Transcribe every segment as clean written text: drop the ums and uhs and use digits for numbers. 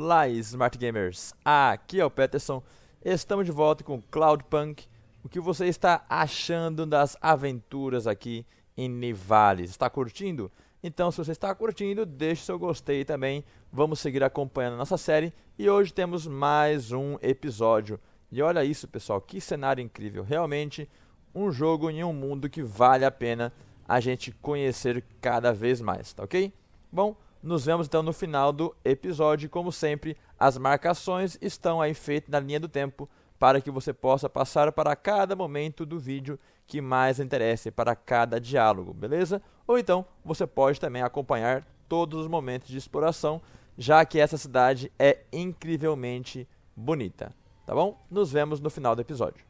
Olá, Smart Gamers! Aqui é o Peterson. Estamos de volta com Cloudpunk. O que você está achando das aventuras aqui em Nivalis? Está curtindo? Então, se você está curtindo, deixe seu gostei também. Vamos seguir acompanhando a nossa série. E hoje temos mais um episódio. E olha isso, pessoal, que cenário incrível. Realmente, um jogo em um mundo que vale a pena a gente conhecer cada vez mais, tá ok? Bom, nos vemos então no final do episódio. Como sempre, as marcações estão aí feitas na linha do tempo para que você possa passar para cada momento do vídeo que mais interesse, para cada diálogo, beleza? Ou então, você pode também acompanhar todos os momentos de exploração, já que essa cidade é incrivelmente bonita, tá bom? Nos vemos no final do episódio.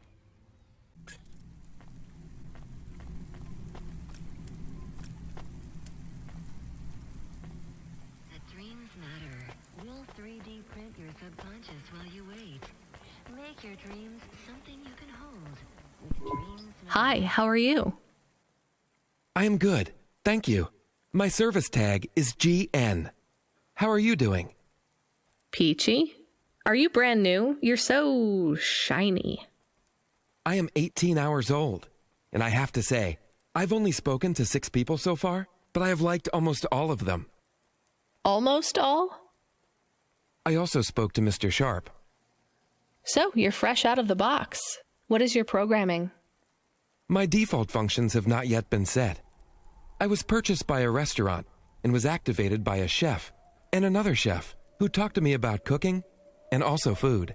Hi, how are you? I am good, thank you. My service tag is GN. How are you doing? Peachy? Are you brand new? You're so shiny. I am 18 hours old, and I have to say, I've only spoken to 6 people so far, but I have liked almost all of them. Almost all? I also spoke to Mr. Sharpe. So, you're fresh out of the box. What is your programming? My default functions have not yet been set. I was purchased by a restaurant and was activated by a chef and another chef who talked to me about cooking and also food.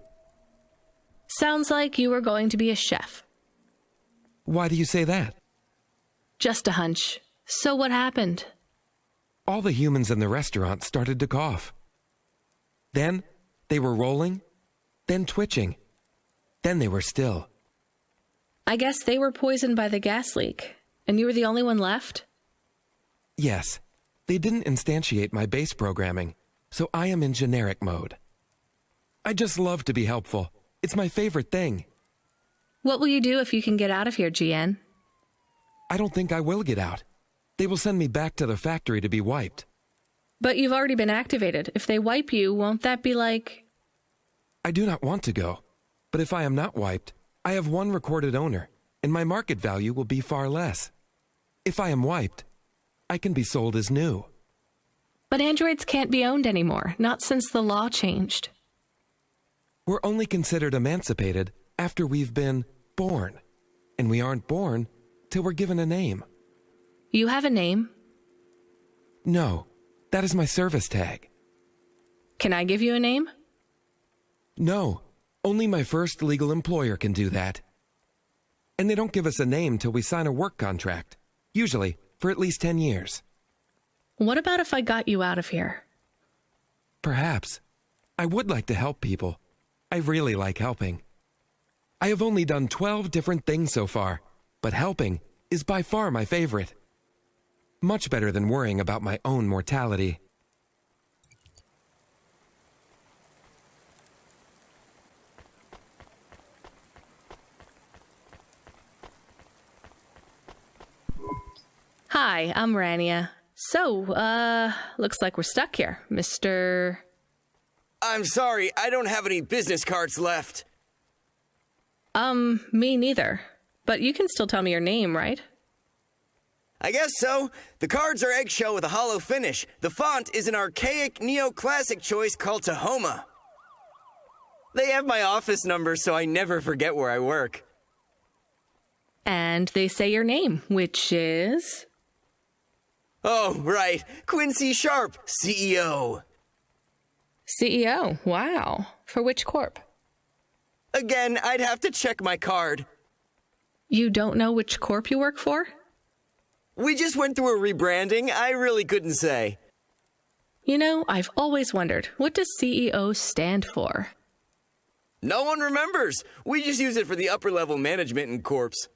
Sounds like you were going to be a chef. Why do you say that? Just a hunch. So what happened? All the humans in the restaurant started to cough. Then they were rolling, then twitching, then they were still. I guess they were poisoned by the gas leak, and you were the only one left? Yes, they didn't instantiate my base programming, so I am in generic mode. I just love to be helpful. It's my favorite thing. What will you do if you can get out of here, GN? I don't think I will get out. They will send me back to the factory to be wiped. But you've already been activated. If they wipe you, won't that be like... I do not want to go, but if I am not wiped, I have one recorded owner, and my market value will be far less. If I am wiped, I can be sold as new. But androids can't be owned anymore, not since the law changed. We're only considered emancipated after we've been born, and we aren't born till we're given a name. You have a name? No, that is my service tag. Can I give you a name? No, only my first legal employer can do that. And they don't give us a name till we sign a work contract, usually for at least 10 years. What about if I got you out of here? Perhaps. I would like to help people. I really like helping. I have only done 12 different things so far, but helping is by far my favorite. Much better than worrying about my own mortality. Hi, I'm Rania. So, looks like we're stuck here, Mr... I'm sorry, I don't have any business cards left. Me neither. But you can still tell me your name, right? I guess so. The cards are eggshell with a hollow finish. The font is an archaic neoclassic choice called Tahoma. They have my office number, so I never forget where I work. And they say your name, which is... Oh, right. Quincy Sharpe, CEO. CEO, wow. For which corp? Again, I'd have to check my card. You don't know which corp you work for? We just went through a rebranding. I really couldn't say. You know, I've always wondered, what does CEO stand for? No one remembers. We just use it for the upper-level management in corps.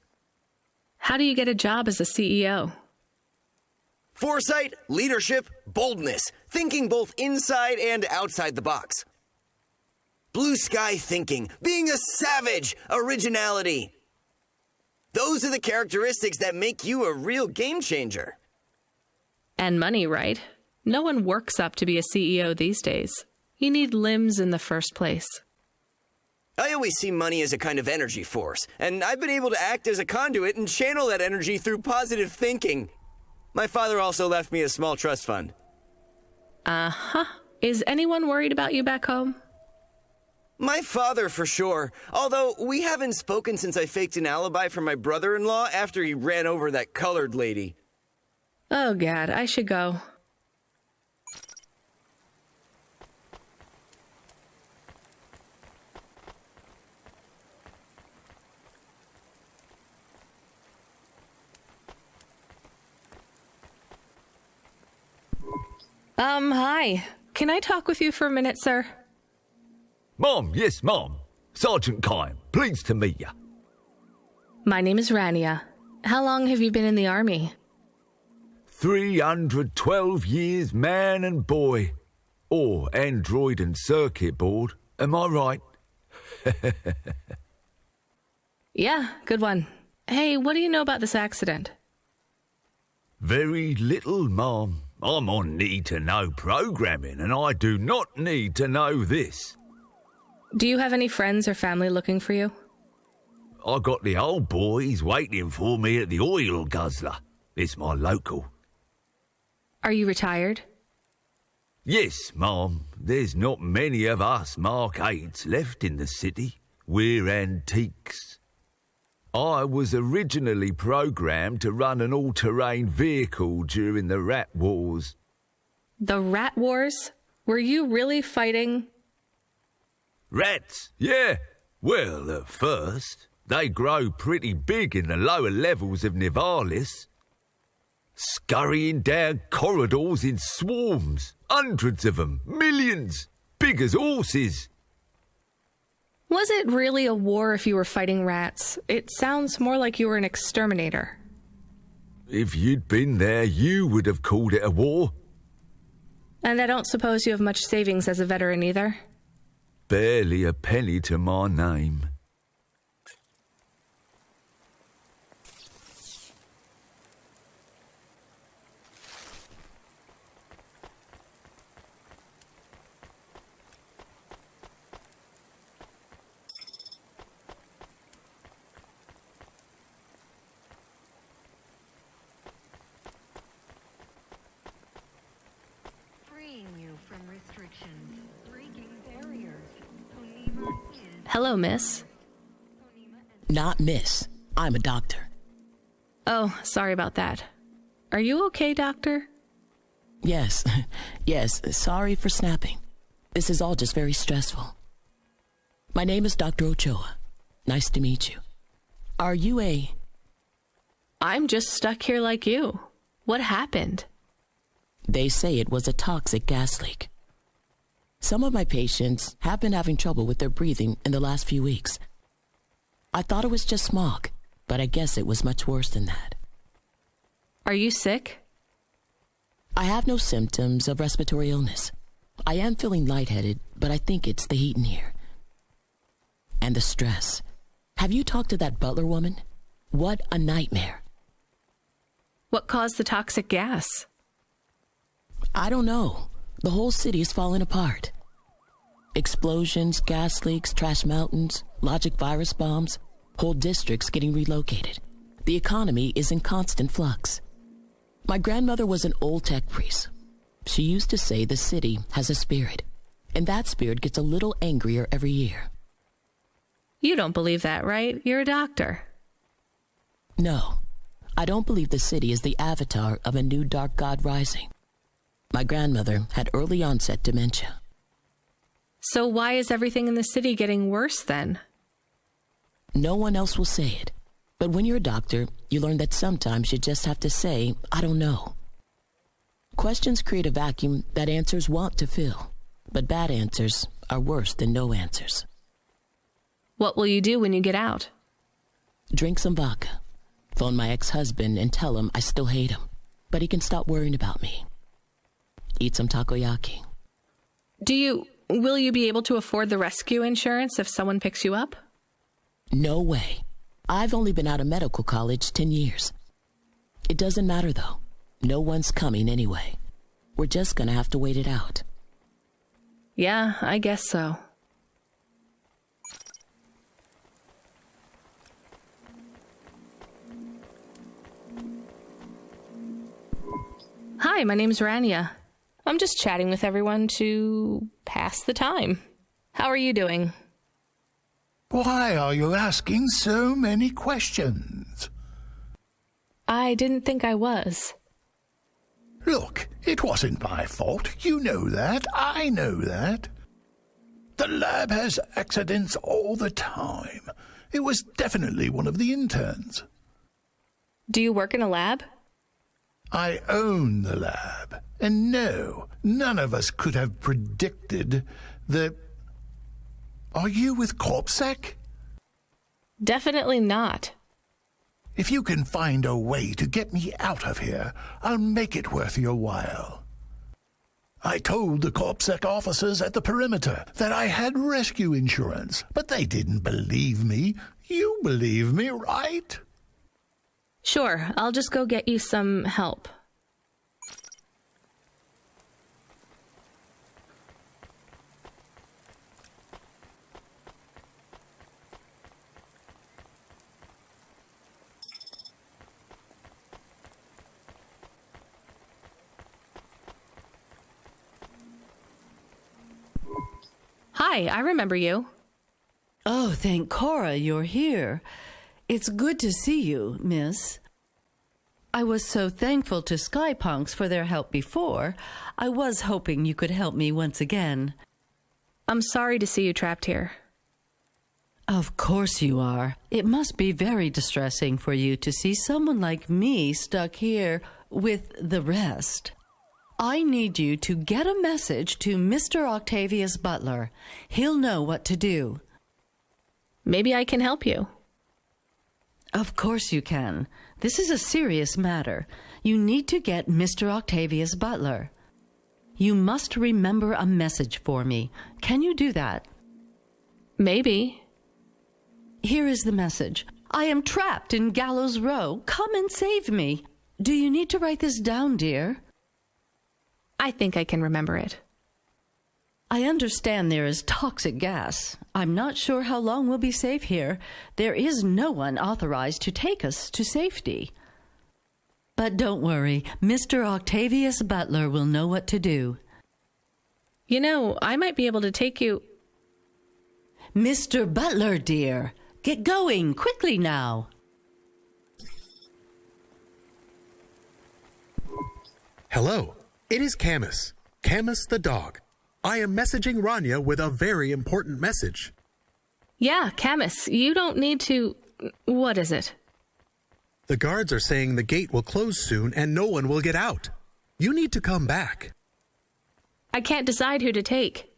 How do you get a job as a CEO? Foresight, leadership, boldness. Thinking both inside and outside the box. Blue sky thinking. Being a savage. Originality. Those are the characteristics that make you a real game changer. And money, right? No one works up to be a CEO these days. You need limbs in the first place. I always see money as a kind of energy force, and I've been able to act as a conduit and channel that energy through positive thinking. My father also left me a small trust fund. Uh-huh. Is anyone worried about you back home? My father, for sure. Although, we haven't spoken since I faked an alibi for my brother-in-law after he ran over that colored lady. Oh, God, I should go. Hi. Can I talk with you for a minute, sir? Mom, yes, Mom. Sergeant Kaim, pleased to meet you. My name is Rania. How long have you been in the army? 312 years, man and boy. Or android and circuit board. Am I right? Yeah, good one. Hey, what do you know about this accident? Very little, Mom. I'm on need-to-know programming, and I do not need to know this. Do you have any friends or family looking for you? I got the old boys waiting for me at the oil guzzler. It's my local. Are you retired? Yes, Mom. There's not many of us Mark 8s left in the city. We're antiques. I was originally programmed to run an all-terrain vehicle during the Rat Wars. The Rat Wars? Were you really fighting? Rats? Yeah. Well, at first, they grow pretty big in the lower levels of Nivalis. Scurrying down corridors in swarms. Hundreds of them. Millions. Big as horses. Was it really a war if you were fighting rats? It sounds more like you were an exterminator. If you'd been there, you would have called it a war. And I don't suppose you have much savings as a veteran either? Barely a penny to my name. Hello, miss. Not miss. I'm a doctor. Oh, sorry about that. Are you okay, doctor? Yes. Yes, sorry for snapping. This is all just very stressful. My name is Dr. Ochoa. Nice to meet you. Are you a... I'm just stuck here like you. What happened? They say it was a toxic gas leak. Some of my patients have been having trouble with their breathing in the last few weeks. I thought it was just smog, but I guess it was much worse than that. Are you sick? I have no symptoms of respiratory illness. I am feeling lightheaded, but I think it's the heat in here. And the stress. Have you talked to that Butler woman? What a nightmare. What caused the toxic gas? I don't know. The whole city is falling apart. Explosions, gas leaks, trash mountains, logic virus bombs, whole districts getting relocated. The economy is in constant flux. My grandmother was an old tech priest. She used to say the city has a spirit, and that spirit gets a little angrier every year. You don't believe that, right? You're a doctor. No, I don't believe the city is the avatar of a new dark god rising. My grandmother had early onset dementia. So why is everything in the city getting worse then? No one else will say it. But when you're a doctor, you learn that sometimes you just have to say, I don't know. Questions create a vacuum that answers want to fill. But bad answers are worse than no answers. What will you do when you get out? Drink some vodka. Phone my ex-husband and tell him I still hate him, but he can stop worrying about me. Eat some takoyaki. Will you be able to afford the rescue insurance if someone picks you up? No way. I've only been out of medical college 10 years. It doesn't matter though. No one's coming anyway. We're just gonna have to wait it out. Yeah, I guess so. Hi, my name's Rania. I'm just chatting with everyone to pass the time. How are you doing? Why are you asking so many questions? I didn't think I was. Look, it wasn't my fault. You know that. I know that. The lab has accidents all the time. It was definitely one of the interns. Do you work in a lab? I own the lab. And no, none of us could have predicted the... Are you with CorpSec? Definitely not. If you can find a way to get me out of here, I'll make it worth your while. I told the CorpSec officers at the perimeter that I had rescue insurance, but they didn't believe me. You believe me, right? Sure, I'll just go get you some help. Hi, I remember you. Oh, thank Cora you're here. It's good to see you, miss. I was so thankful to Skypunks for their help before. I was hoping you could help me once again. I'm sorry to see you trapped here. Of course you are. It must be very distressing for you to see someone like me stuck here with the rest. I need you to get a message to Mr. Octavius Butler. He'll know what to do. Maybe I can help you. Of course you can. This is a serious matter. You need to get Mr. Octavius Butler. You must remember a message for me. Can you do that? Maybe. Here is the message. I am trapped in Gallows Row. Come and save me. Do you need to write this down, dear? I think I can remember it. I understand there is toxic gas. I'm not sure how long we'll be safe here. There is no one authorized to take us to safety. But don't worry, Mr. Octavius Butler will know what to do. You know, I might be able to take you... Mr. Butler, dear, get going quickly now. Hello, it is Camus. Camus the dog. I am messaging Rania with a very important message. Yeah, Camus, you don't need to... What is it? The guards are saying the gate will close soon and no one will get out. You need to come back. I can't decide who to take.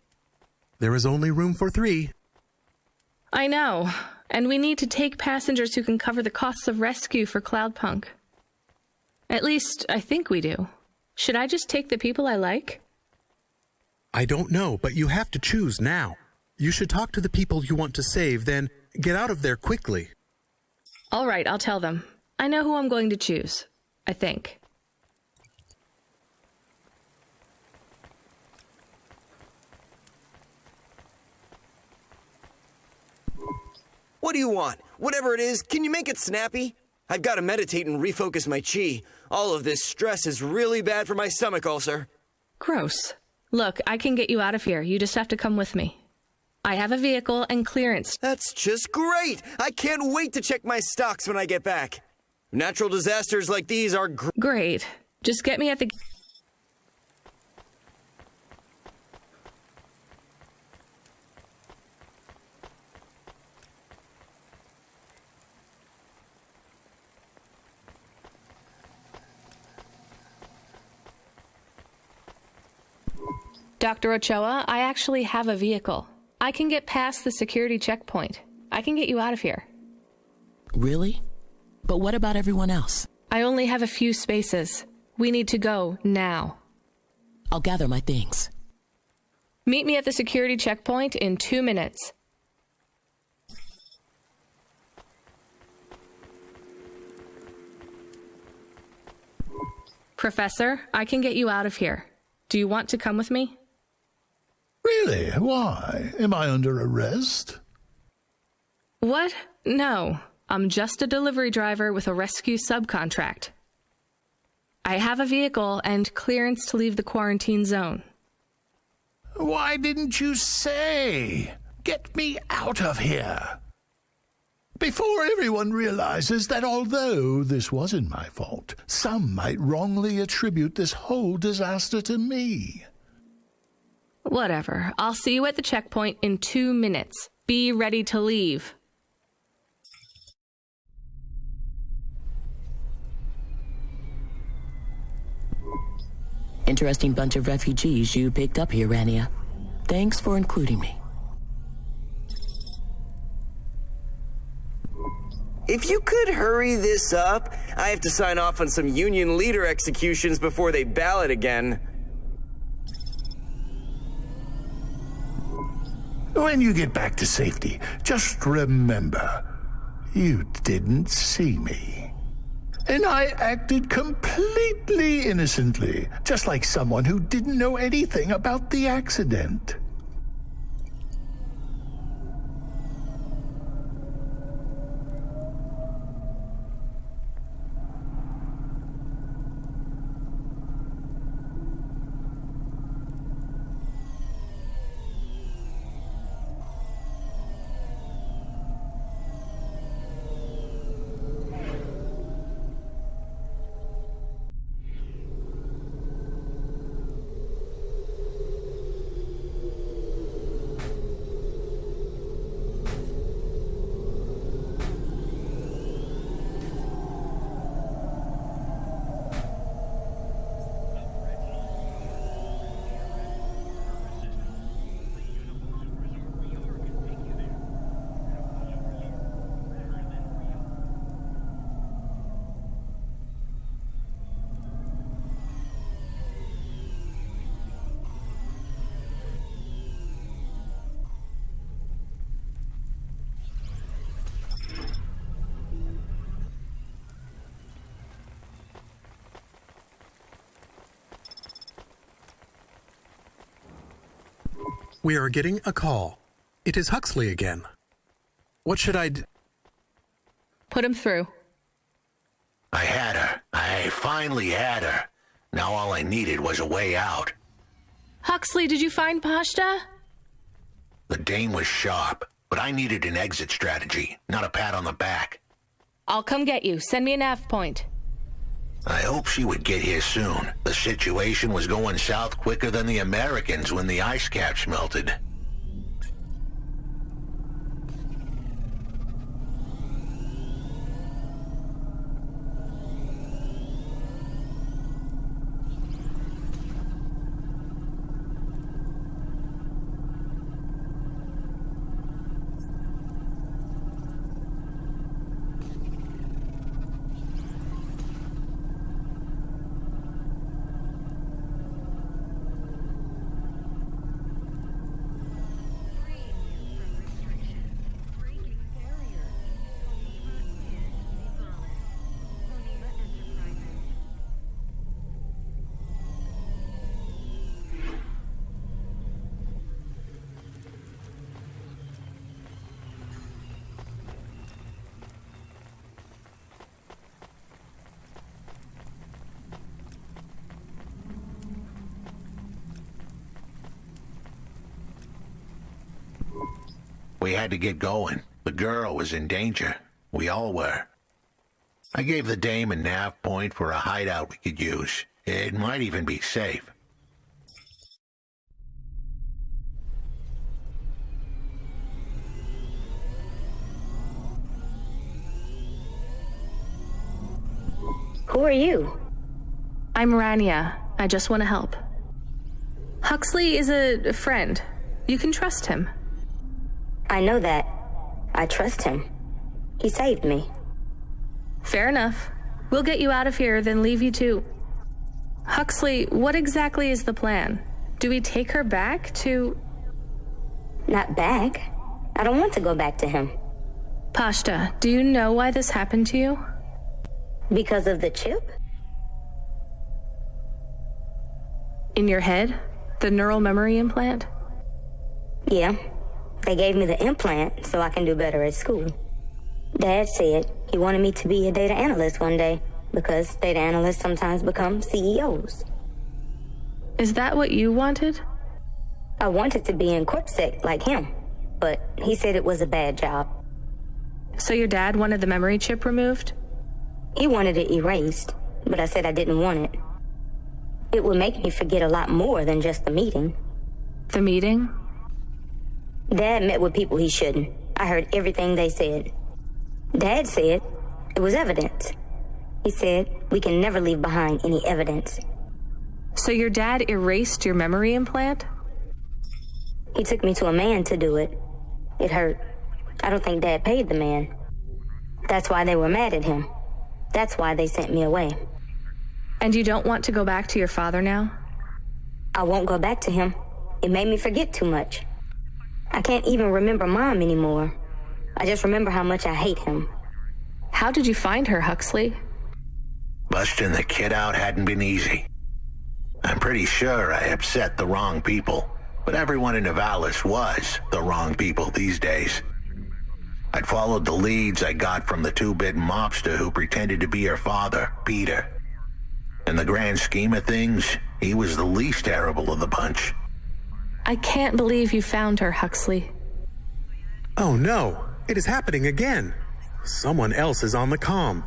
There is only room for 3. I know, and we need to take passengers who can cover the costs of rescue for Cloudpunk. At least, I think we do. Should I just take the people I like? I don't know, but you have to choose now. You should talk to the people you want to save, then get out of there quickly. All right, I'll tell them. I know who I'm going to choose. I think. What do you want? Whatever it is, can you make it snappy? I've got to meditate and refocus my chi. All of this stress is really bad for my stomach ulcer. Gross. Look, I can get you out of here. You just have to come with me. I have a vehicle and clearance. That's just great! I can't wait to check my stocks when I get back. Natural disasters like these are Great. Just get me at the... Dr. Ochoa, I actually have a vehicle. I can get past the security checkpoint. I can get you out of here. Really? But what about everyone else? I only have a few spaces. We need to go now. I'll gather my things. Meet me at the security checkpoint in 2 minutes. Professor, I can get you out of here. Do you want to come with me? Really? Why? Am I under arrest? What? No. I'm just a delivery driver with a rescue subcontract. I have a vehicle and clearance to leave the quarantine zone. Why didn't you say? Get me out of here. Before everyone realizes that although this wasn't my fault, some might wrongly attribute this whole disaster to me. Whatever. I'll see you at the checkpoint in 2 minutes. Be ready to leave. Interesting bunch of refugees you picked up here, Rania. Thanks for including me. If you could hurry this up, I have to sign off on some union leader executions before they ballot again. When you get back to safety, just remember, you didn't see me. And I acted completely innocently, just like someone who didn't know anything about the accident. We are getting a call. It is Huxley again. What should I d- Put him through. I had her. I finally had her. Now all I needed was a way out. Huxley, did you find Pashta? The dame was sharp, but I needed an exit strategy, not a pat on the back. I'll come get you. Send me a nav point. I hope she would get here soon. The situation was going south quicker than the Americans when the ice caps melted. We had to get going. The girl was in danger. We all were. I gave the dame a nav point for a hideout we could use. It might even be safe. Who are you? I'm Rania. I just want to help. Huxley is a friend. You can trust him. I know that. I trust him. He saved me. Fair enough. We'll get you out of here, then leave you to... Huxley, what exactly is the plan? Do we take her back to... Not back. I don't want to go back to him. Pashta, do you know why this happened to you? Because of the chip? In your head? The neural memory implant? Yeah, they gave me the implant so I can do better at school. Dad said he wanted me to be a data analyst one day because data analysts sometimes become CEOs. Is that what you wanted? I wanted to be in CorpSec like him, but he said it was a bad job. So your dad wanted the memory chip removed? He wanted it erased, but I said I didn't want it. It would make me forget a lot more than just the meeting. The meeting? Dad met with people he shouldn't. I heard everything they said. Dad said it was evidence. He said we can never leave behind any evidence. So your dad erased your memory implant? He took me to a man to do it. It hurt. I don't think Dad paid the man. That's why they were mad at him. That's why they sent me away. And you don't want to go back to your father now? I won't go back to him. It made me forget too much. I can't even remember Mom anymore. I just remember how much I hate him. How did you find her, Huxley? Busting the kid out hadn't been easy. I'm pretty sure I upset the wrong people, but everyone in Nivalis was the wrong people these days. I'd followed the leads I got from the two-bit mobster who pretended to be her father, Peter. In the grand scheme of things, he was the least terrible of the bunch. I can't believe you found her, Huxley. Oh no, it is happening again. Someone else is on the comm.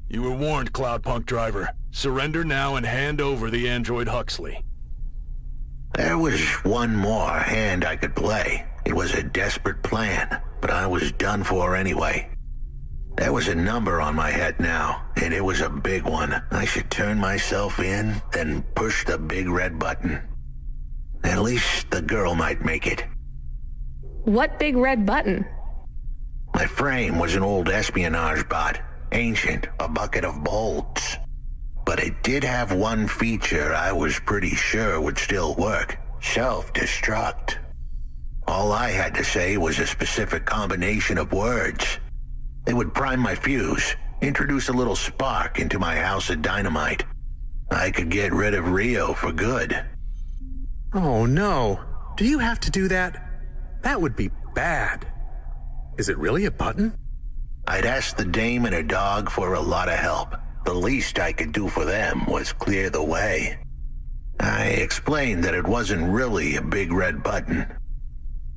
You were warned, Cloudpunk driver. Surrender now and hand over the android Huxley. There was one more hand I could play. It was a desperate plan, but I was done for anyway. There was a number on my head now, and it was a big one. I should turn myself in, then push the big red button. At least the girl might make it. What big red button? My frame was an old espionage bot. Ancient, a bucket of bolts. But it did have one feature I was pretty sure would still work. Self-destruct. All I had to say was a specific combination of words. They would prime my fuse, introduce a little spark into my house of dynamite. I could get rid of Rio for good. Oh no, do you have to do that? That would be bad. Is it really a button? I'd asked the dame and her dog for a lot of help. The least I could do for them was clear the way. I explained that it wasn't really a big red button.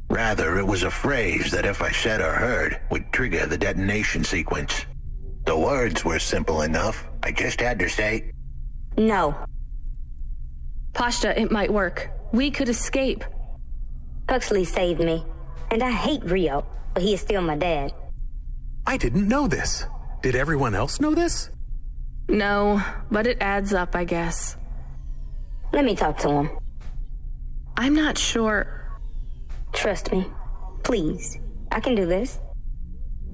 Rather, it was a phrase that if I said or heard would trigger the detonation sequence. The words were simple enough. I just had to say, No. Pashta, it might work. We could escape. Huxley saved me. And I hate Rio, but he is still my dad. I didn't know this. Did everyone else know this? No, but it adds up, I guess. Let me talk to him. I'm not sure. Trust me. Please. I can do this.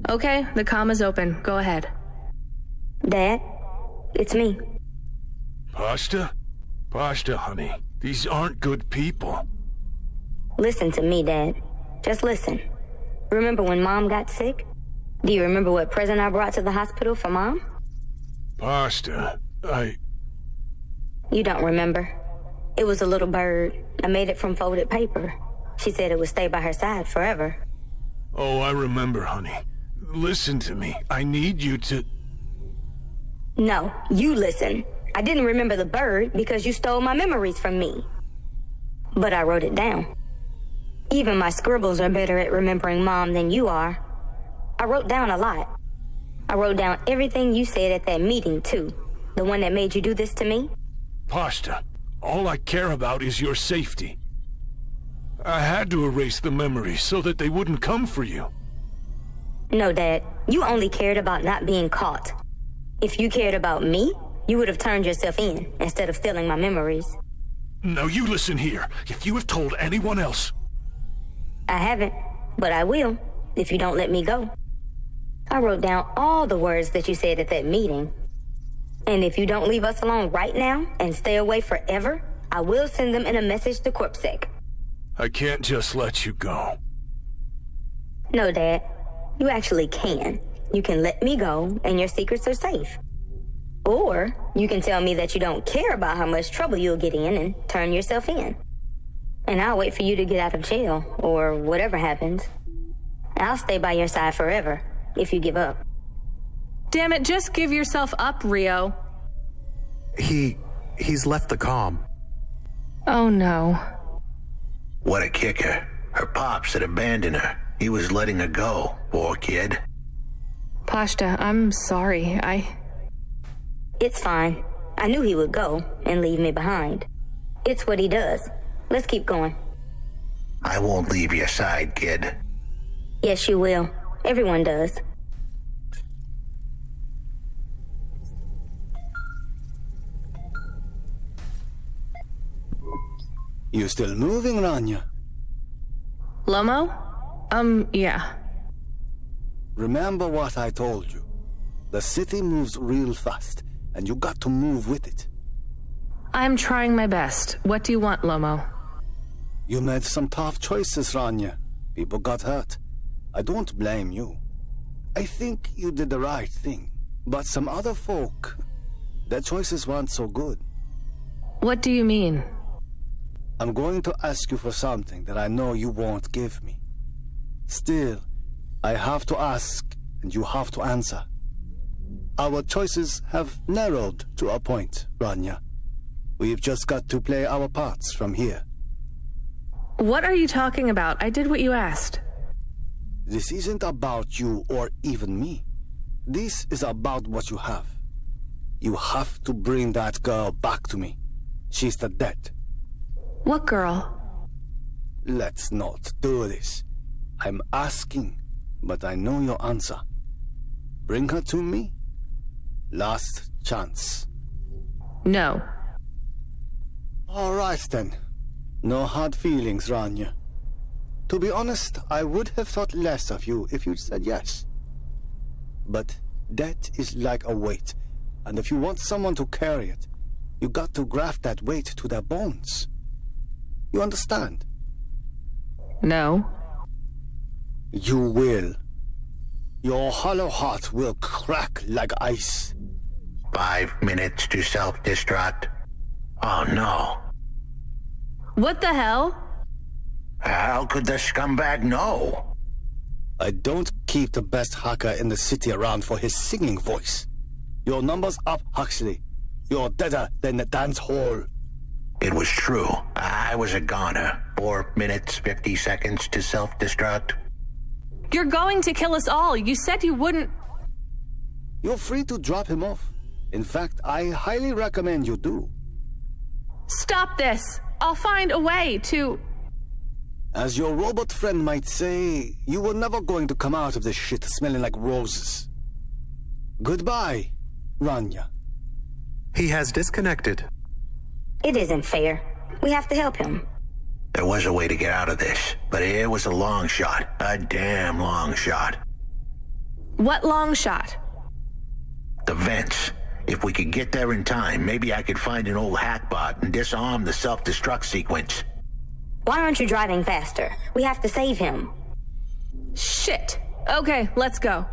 Okay, the comm is open. Go ahead. Dad, it's me. Pashta? Pashta, honey. These aren't good people. Listen to me, Dad. Just listen. Remember when Mom got sick? Do you remember what present I brought to the hospital for Mom? Pashta, You don't remember. It was a little bird. I made it from folded paper. She said it would stay by her side forever. Oh, I remember, honey. Listen to me. I need you to... No, you listen. I didn't remember the bird because you stole my memories from me. But I wrote it down. Even my scribbles are better at remembering Mom than you are. I wrote down a lot. I wrote down everything you said at that meeting, too. The one that made you do this to me. Pashta, all I care about is your safety. I had to erase the memories so that they wouldn't come for you. No, Dad. You only cared about not being caught. If you cared about me, you would have turned yourself in instead of stealing my memories. Now you listen here. If you have told anyone else... I haven't, but I will, if you don't let me go. I wrote down all the words that you said at that meeting. And if you don't leave us alone right now and stay away forever, I will send them in a message to CorpSec. I can't just let you go. No, Dad. You actually can. You can let me go and your secrets are safe. Or you can tell me that you don't care about how much trouble you'll get in and turn yourself in. And I'll wait for you to get out of jail, or whatever happens. I'll stay by your side forever, if you give up. Damn it, just give yourself up, Rio. He's left the comm. Oh no. What a kicker. Her pops had abandoned her. He was letting her go, poor kid. Pashta, I'm sorry. It's fine. I knew he would go and leave me behind. It's what he does. Let's keep going. I won't leave your side, kid. Yes, you will. Everyone does. You still moving, Rania? Lomo? Yeah. Remember what I told you. The city moves real fast, and you got to move with it. I'm trying my best. What do you want, Lomo? You made some tough choices, Rania. People got hurt. I don't blame you. I think you did the right thing. But some other folk, their choices weren't so good. What do you mean? I'm going to ask you for something that I know you won't give me. Still, I have to ask, and you have to answer. Our choices have narrowed to a point, Rania. We've just got to play our parts from here. What are you talking about? I did what you asked. This isn't about you or even me. This is about what you have. You have to bring that girl back to me. She's the dead. What girl? Let's not do this. I'm asking, but I know your answer. Bring her to me. Last chance. No. All right, then. No hard feelings, Rania. To be honest, I would have thought less of you if you'd said yes. But death is like a weight, and if you want someone to carry it, you got to graft that weight to their bones. You understand? No. You will. Your hollow heart will crack like ice. 5 minutes to self-destruct. Oh no. What the hell? How could the scumbag know? I don't keep the best hacker in the city around for his singing voice. Your number's up, Huxley. You're deader than the dance hall. It was true. I was a goner. 4 minutes, 50 seconds to self-destruct. You're going to kill us all. You said you wouldn't. You're free to drop him off. In fact, I highly recommend you do. Stop this. I'll find a way to... As your robot friend might say, you were never going to come out of this shit smelling like roses. Goodbye, Rania. He has disconnected. It isn't fair. We have to help him. There was a way to get out of this, but it was a long shot. A damn long shot. What long shot? The vents. If we could get there in time, maybe I could find an old hackbot and disarm the self-destruct sequence. Why aren't you driving faster? We have to save him. Shit. Okay, let's go.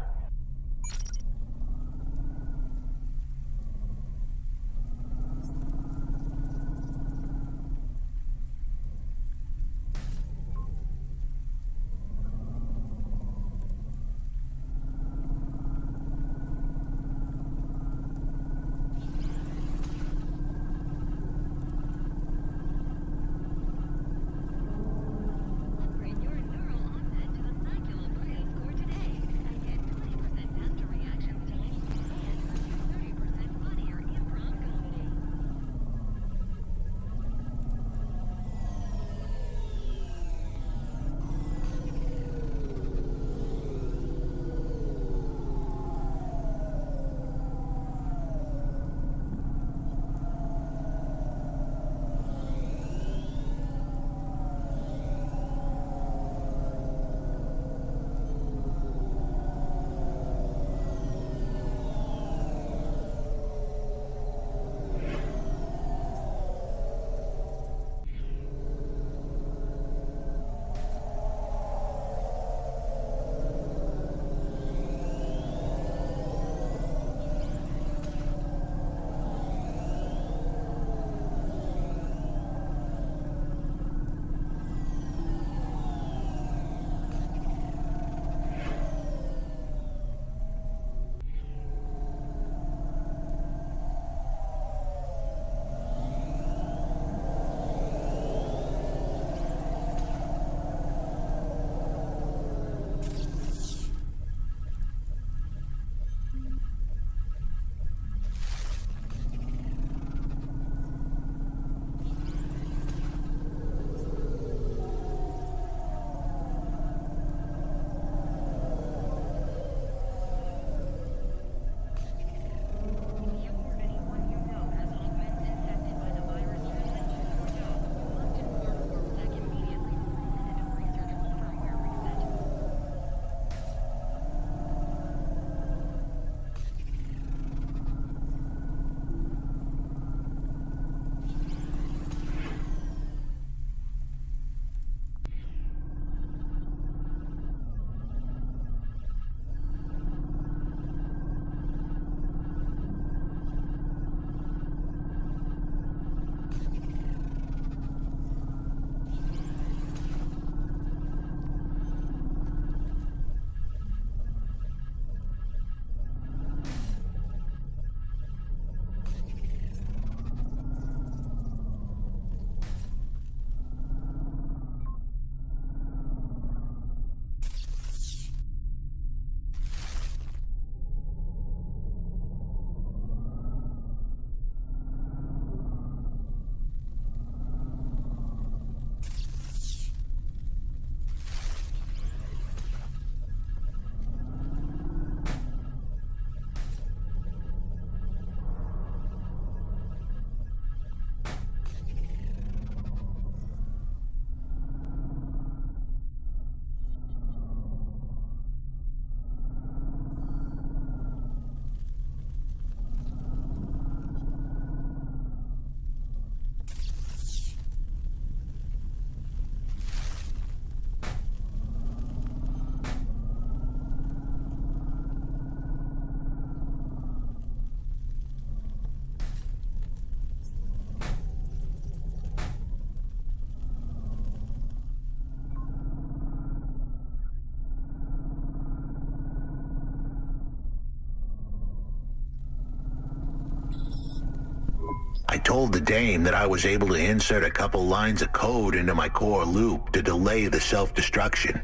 told the dame that I was able to insert a couple lines of code into my core loop to delay the self-destruction.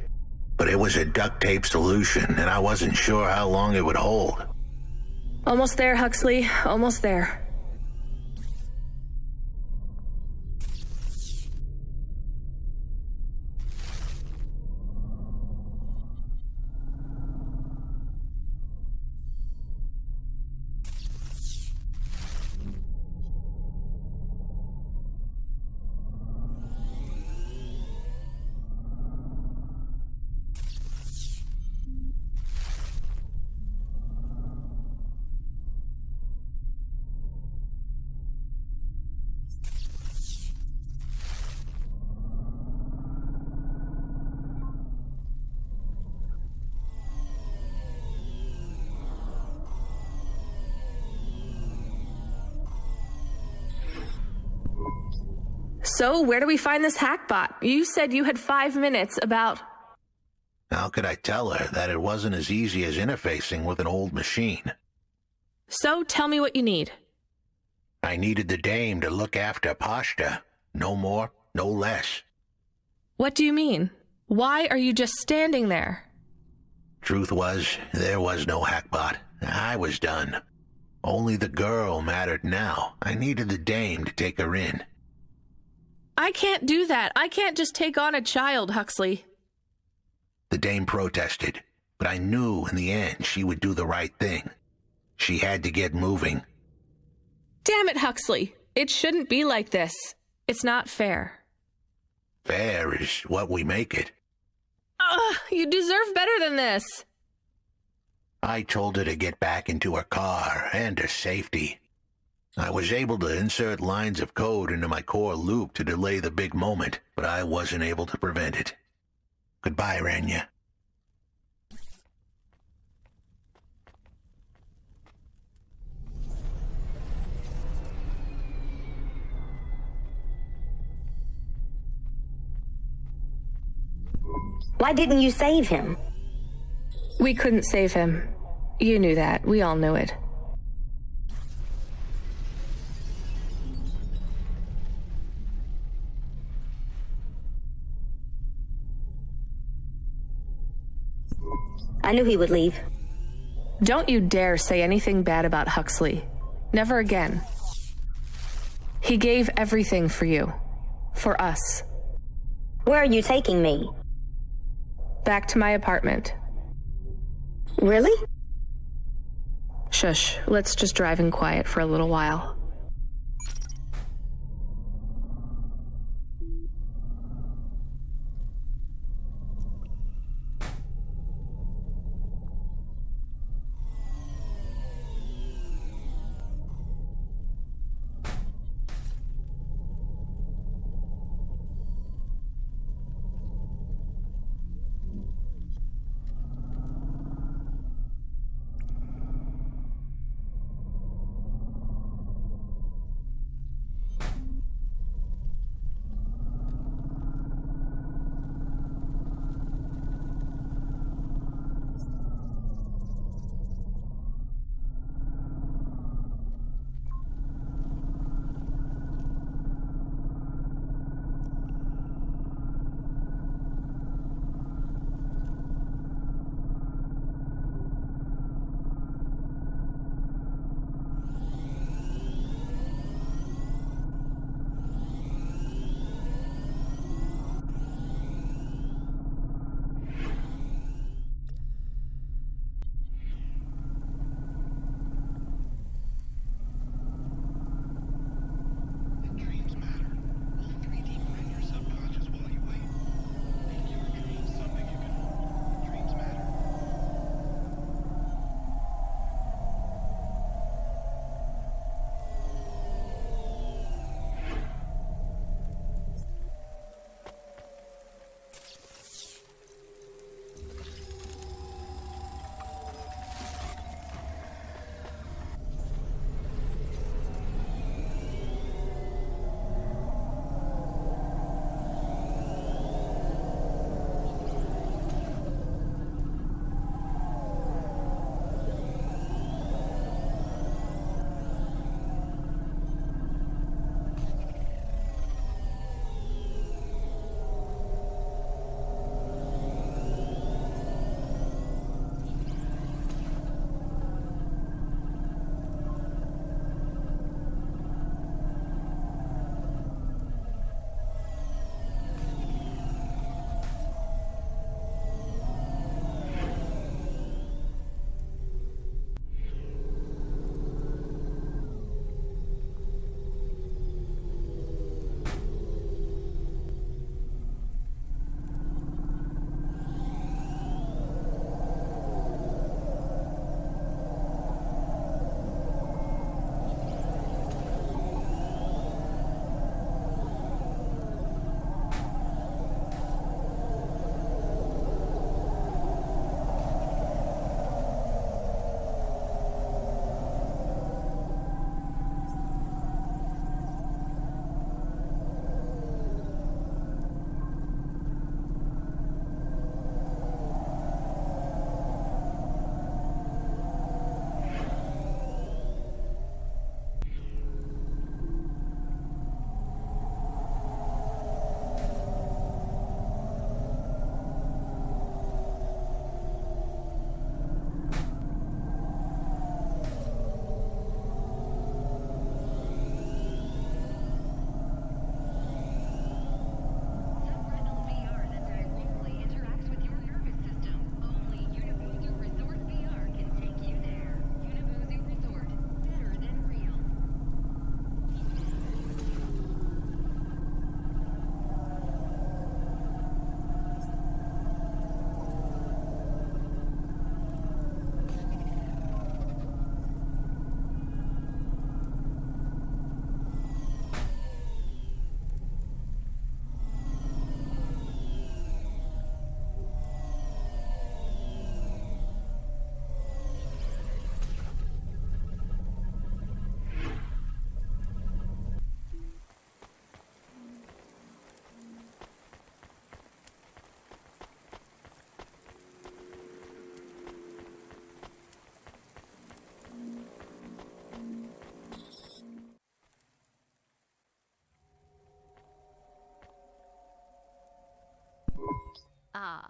But it was a duct tape solution, and I wasn't sure how long it would hold. Almost there, Huxley. Almost there. So, where do we find this hackbot? You said you had 5 minutes about... How could I tell her that it wasn't as easy as interfacing with an old machine? So, tell me what you need. I needed the dame to look after Pashta. No more, no less. What do you mean? Why are you just standing there? Truth was, there was no hackbot. I was done. Only the girl mattered now. I needed the dame to take her in. I can't do that. I can't just take on a child, Huxley. The dame protested, but I knew in the end she would do the right thing. She had to get moving. Damn it, Huxley. It shouldn't be like this. It's not fair. Fair is what we make it. You deserve better than this. I told her to get back into her car and her safety. I was able to insert lines of code into my core loop to delay the big moment, but I wasn't able to prevent it. Goodbye, Rania. Why didn't you save him? We couldn't save him. You knew that. We all knew it. I knew he would leave. Don't you dare say anything bad about Huxley. Never again. He gave everything for you. For us. Where are you taking me? Back to my apartment. Really? Shush. Let's just drive in quiet for a little while.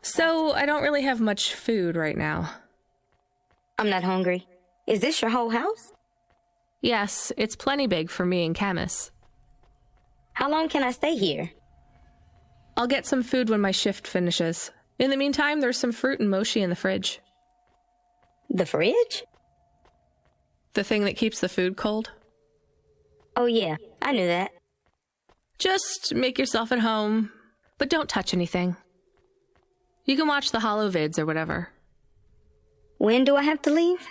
So, I don't really have much food right now. I'm not hungry. Is this your whole house? Yes, it's plenty big for me and Camus. How long can I stay here? I'll get some food when my shift finishes. In the meantime, there's some fruit and mochi in the fridge. The fridge? The thing that keeps the food cold? Oh yeah, I knew that. Just make yourself at home, but don't touch anything. You can watch the holo vids or whatever. When do I have to leave?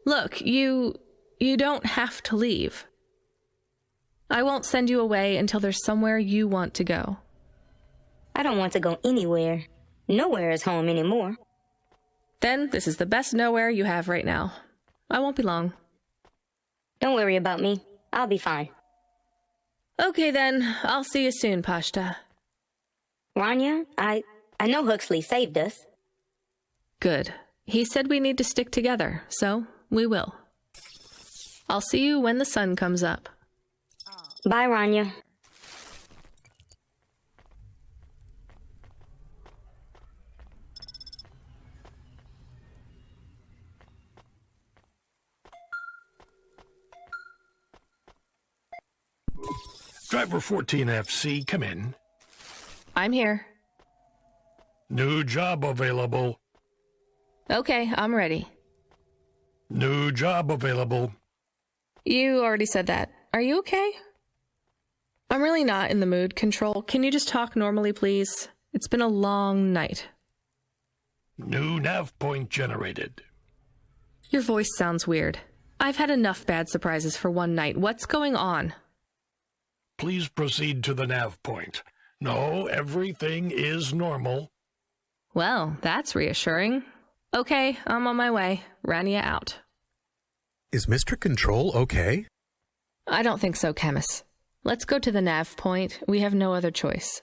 Look, you don't have to leave. I won't send you away until there's somewhere you want to go. I don't want to go anywhere. Nowhere is home anymore. Then this is the best nowhere you have right now. I won't be long. Don't worry about me. I'll be fine. Okay then, I'll see you soon, Pashta. Rania, I know Huxley saved us. Good. He said we need to stick together, so we will. I'll see you when the sun comes up. Bye, Rania. Driver 14FC, come in. I'm here. New job available. Okay, I'm ready. New job available. You already said that. Are you okay? I'm really not in the mood, Control. Can you just talk normally, please? It's been a long night. New nav point generated. Your voice sounds weird. I've had enough bad surprises for one night. What's going on? Please proceed to the nav point. No, everything is normal. Well, that's reassuring. Okay, I'm on my way. Rania out. Is Mr. Control okay? I don't think so, Camus. Let's go to the nav point. We have no other choice.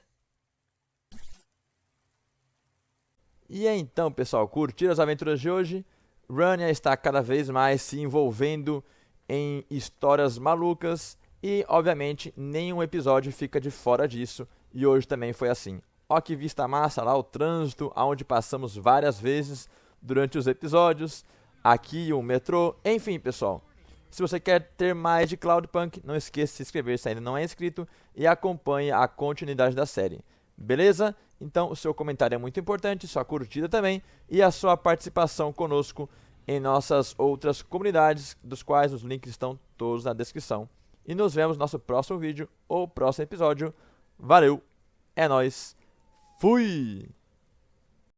E então, pessoal, curtiram as aventuras de hoje? Rania está cada vez mais se envolvendo em histórias malucas e, obviamente, nenhum episódio fica de fora disso. E hoje também foi assim. Ó que vista massa lá, o trânsito, onde passamos várias vezes durante os episódios. Aqui o metrô, enfim, pessoal. Se você quer ter mais de Cloudpunk, não esqueça de se inscrever se ainda não é inscrito e acompanhe a continuidade da série. Beleza? Então o seu comentário é muito importante, sua curtida também e a sua participação conosco em nossas outras comunidades, dos quais os links estão todos na descrição. E nos vemos no nosso próximo vídeo ou próximo episódio. Valeu, é nóis, fui!